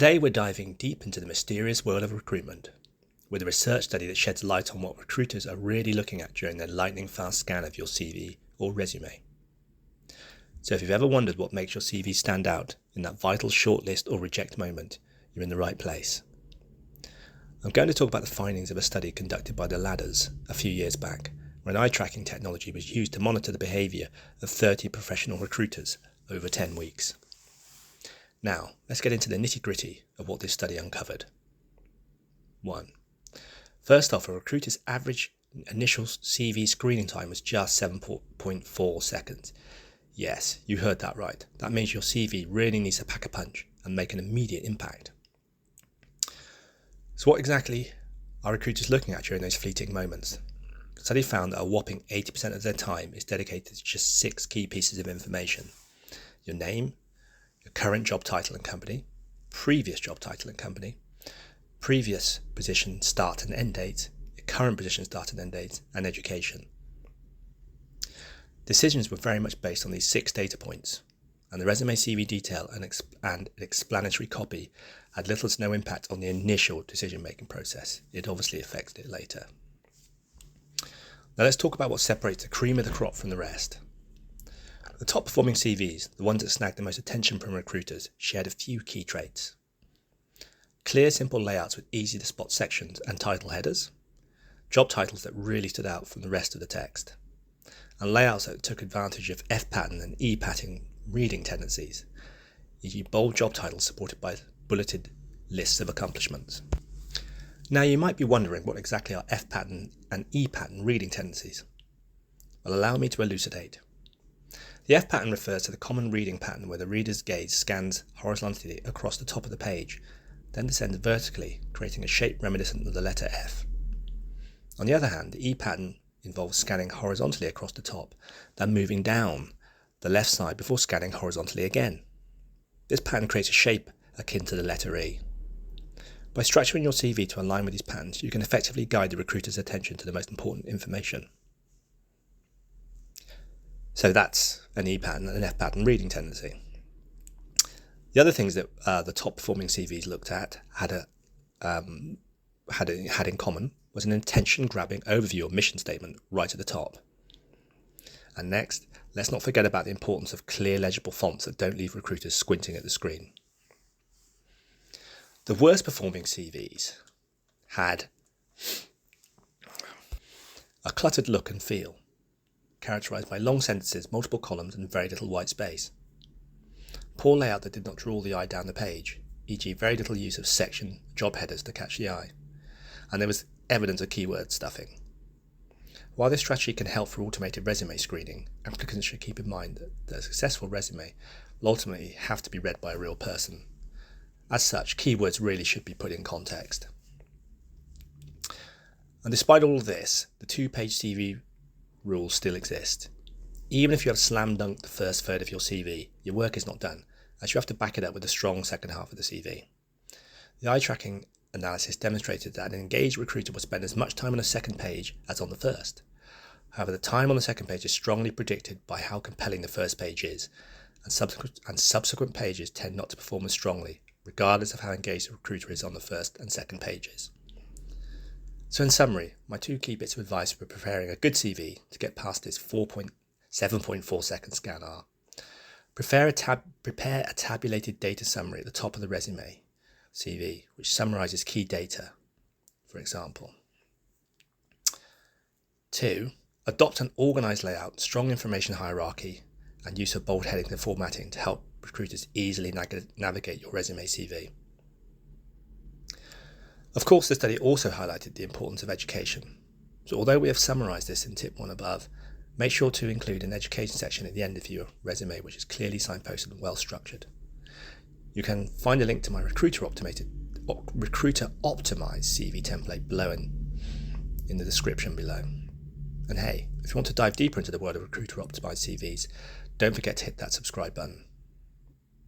Today we're diving deep into the mysterious world of recruitment with a research study that sheds light on what recruiters are really looking at during their lightning fast scan of your CV or resume. So if you've ever wondered what makes your CV stand out in that vital shortlist or reject moment, you're in the right place. I'm going to talk about the findings of a study conducted by TheLadders a few years back, when eye tracking technology was used to monitor the behaviour of 30 professional recruiters over 10 weeks. Now, let's get into the nitty-gritty of what this study uncovered. 1. First off, a recruiter's average initial CV screening time was just 7.4 seconds. Yes, you heard that right. That means your CV really needs to pack a punch and make an immediate impact. So what exactly are recruiters looking at during those fleeting moments? The study found that a whopping 80% of their time is dedicated to just 6 key pieces of information: your name, your current job title and company, previous job title and company, previous position start and end date, your current position start and end date, and education. Decisions were very much based on these 6 data points, and the resume CV detail and explanatory copy had little to no impact on the initial decision-making process. It obviously affected it later. Now let's talk about what separates the cream of the crop from the rest. The top performing CVs, the ones that snagged the most attention from recruiters, shared a few key traits. Clear, simple layouts with easy to spot sections and title headers, job titles that really stood out from the rest of the text, and layouts that took advantage of F pattern and E pattern reading tendencies, e.g. bold job titles supported by bulleted lists of accomplishments. Now you might be wondering what exactly are F pattern and E pattern reading tendencies. Well, allow me to elucidate. The F pattern refers to the common reading pattern where the reader's gaze scans horizontally across the top of the page, then descends vertically, creating a shape reminiscent of the letter F. On the other hand, the E pattern involves scanning horizontally across the top, then moving down the left side before scanning horizontally again. This pattern creates a shape akin to the letter E. By structuring your CV to align with these patterns, you can effectively guide the recruiter's attention to the most important information. So that's an E pattern and an F pattern reading tendency. The other things that the top performing CVs looked at had in common was an attention-grabbing overview or mission statement right at the top. And next, let's not forget about the importance of clear, legible fonts that don't leave recruiters squinting at the screen. The worst performing CVs had a cluttered look and feel, characterised by long sentences, multiple columns, and very little white space. Poor layout that did not draw the eye down the page, e.g. very little use of section job headers to catch the eye. And there was evidence of keyword stuffing. While this strategy can help for automated resume screening, applicants should keep in mind that a successful resume will ultimately have to be read by a real person. As such, keywords really should be put in context. And despite all of this, the 2-page CV rules still exist. Even if you have slam dunked the first third of your CV, your work is not done, as you have to back it up with a strong second half of the CV. The eye tracking analysis demonstrated that an engaged recruiter will spend as much time on the second page as on the first. However, the time on the second page is strongly predicted by how compelling the first page is, and subsequent pages tend not to perform as strongly, regardless of how engaged the recruiter is on the first and second pages. So in summary, my 2 key bits of advice for preparing a good CV to get past this 7.4 second scan are: prepare a tabulated data summary at the top of the resume CV, which summarises key data, for example. 2. Adopt an organised layout, strong information hierarchy, and use of bold headings and formatting to help recruiters easily navigate your resume CV. Of course, the study also highlighted the importance of education. So although we have summarised this in tip 1 above, make sure to include an education section at the end of your resume which is clearly signposted and well structured. You can find a link to my recruiter optimized CV template below in the description below. And hey, if you want to dive deeper into the world of recruiter optimized CVs, don't forget to hit that subscribe button.